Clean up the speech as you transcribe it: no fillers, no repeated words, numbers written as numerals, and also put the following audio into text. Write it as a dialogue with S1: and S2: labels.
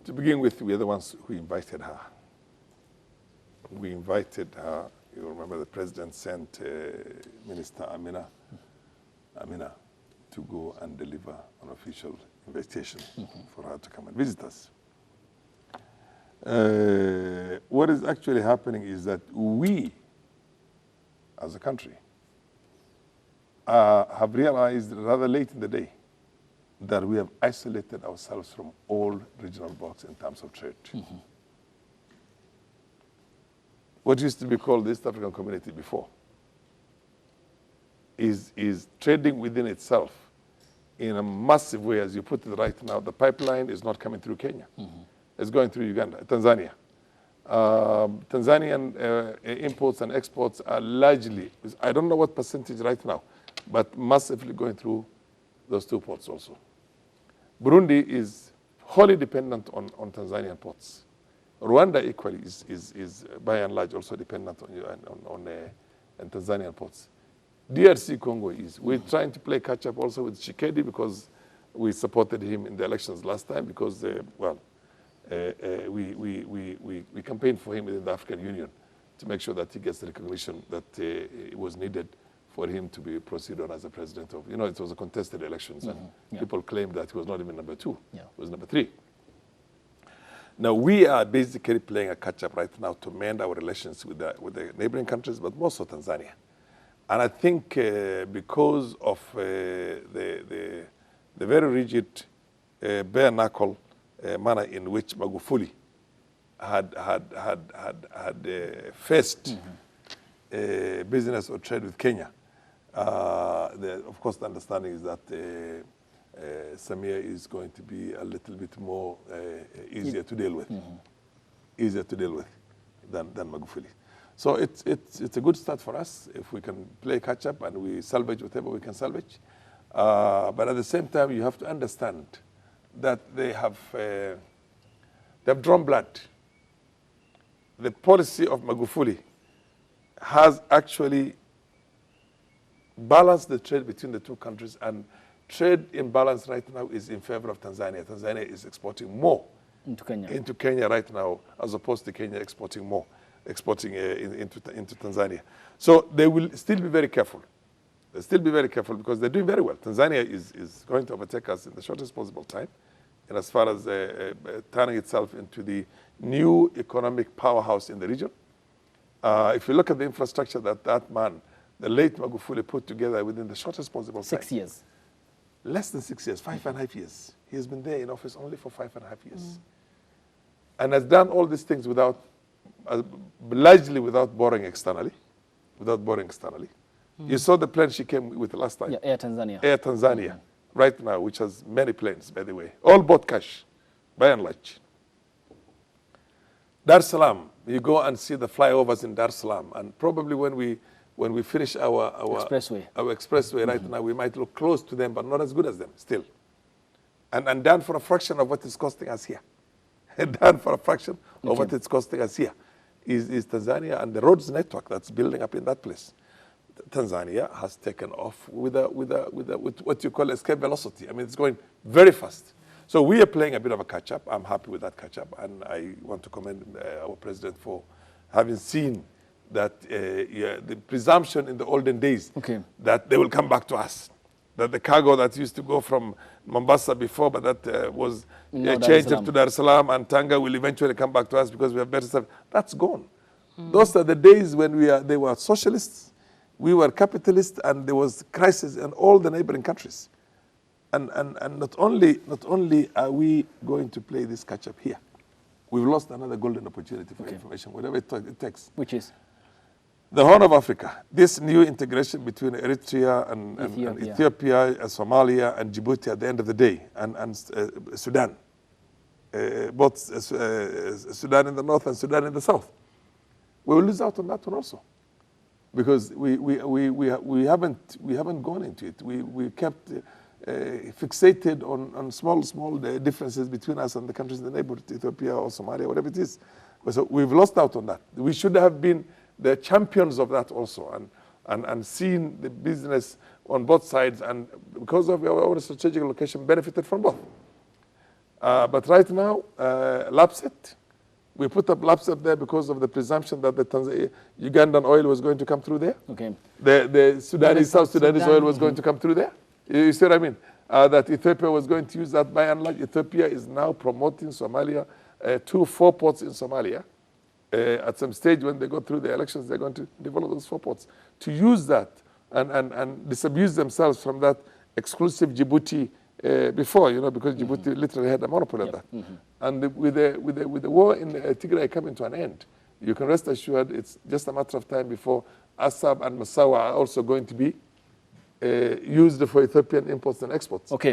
S1: To begin with, we are the ones who invited her. We invited her. You remember the president sent Minister Amina to go and deliver an official invitation for her to come and visit us. What is actually happening is that we, as a country, have realized rather late in the day that we have isolated ourselves from all regional blocs in terms of trade. What used to be called the East African Community before is trading within itself in a massive way, as you put it right now. The pipeline is not coming through Kenya. It's going through Uganda, Tanzania. Tanzanian imports and exports are largely, I don't know what percentage right now, but massively going through those two ports also. Burundi is wholly dependent on Tanzanian ports. Rwanda equally is by and large also dependent on Tanzanian ports. DRC Congo is. We're trying to play catch up also with Tshisekedi because we supported him in the elections last time because, we campaigned for him within the African Union to make sure that he gets the recognition that it was needed for him to be proceeded as a president of, it was a contested elections and people claimed that he was not even number 2, he was number 3. Now we are basically playing a catch-up right now to mend our relations with the neighboring countries, but more so Tanzania. And I think because of the very rigid, bare-knuckle manner in which Magufuli had faced business or trade with Kenya, of course the understanding is that Samia is going to be a little bit more easier to deal with, than Magufuli. So it's a good start for us if we can play catch up and we salvage whatever we can salvage. But at the same time, you have to understand that they've drawn blood. The policy of Magufuli has actually balanced the trade between the two countries, and trade imbalance right now is in favor of Tanzania. Tanzania is exporting more into Kenya right now, as opposed to Kenya exporting more, into Tanzania. So they will still be very careful. They'll still be very careful because they're doing very well. Tanzania is going to overtake us in the shortest possible time, and as far as turning itself into the new economic powerhouse in the region. If you look at the infrastructure that man, the late Magufuli, put together within the shortest possible time. 6 years. Less than 6 years, 5.5 years. He has been there in office only for 5.5 years. And has done all these things largely without borrowing externally. You saw the plane she came with last time.
S2: Yeah, Air Tanzania.
S1: Air Tanzania, right now, which has many planes, by the way. All bought cash, by and large. Dar es Salaam, you go and see the flyovers in Dar es Salaam, and probably when we finish our expressway right now, we might look close to them, but not as good as them still. And done for a fraction of what it's costing us here. Done for a fraction of what it's costing us here is Tanzania and the roads network that's building up in that place. Tanzania has taken off with what you call escape velocity. I mean, it's going very fast. So we are playing a bit of a catch-up. I'm happy with that catch-up, and I want to commend our president for having seen that the presumption in the olden days that they will come back to us, that the cargo that used to go from Mombasa before, but that was changed to Dar es Salaam and Tanga, will eventually come back to us because we have better stuff. That's gone. Those are the days when they were socialists, we were capitalists, and there was crisis in all the neighboring countries. And not only are we going to play this catch-up here, we've lost another golden opportunity for information, whatever it takes.
S2: Which is?
S1: The Horn of Africa. This new integration between Eritrea and Ethiopia, Somalia, and Djibouti at the end of the day, and Sudan. Both Sudan in the north and Sudan in the south. We will lose out on that one also, because we haven't gone into it. We kept fixated on small differences between us and the countries in the neighborhood, Ethiopia or Somalia, whatever it is. So we've lost out on that. We should have been the champions of that also, and seen the business on both sides, and because of our strategic location, benefited from both. But right now, Lapset, we put up Lapset there because of the presumption that the Ugandan oil was going to come through there.
S2: Okay.
S1: The Sudanese, South Sudanese oil was going to come through there. You see what I mean? That Ethiopia was going to use that by and large. Ethiopia is now promoting Somalia to 4 ports in Somalia. At some stage when they go through the elections, they're going to develop those 4 ports to use that and disabuse themselves from that exclusive Djibouti before, because Djibouti literally had a monopoly of that. And with the war in Tigray coming to an end, you can rest assured it's just a matter of time before Assab and Massawa are also going to be used for Ethiopian imports and exports.
S2: Okay.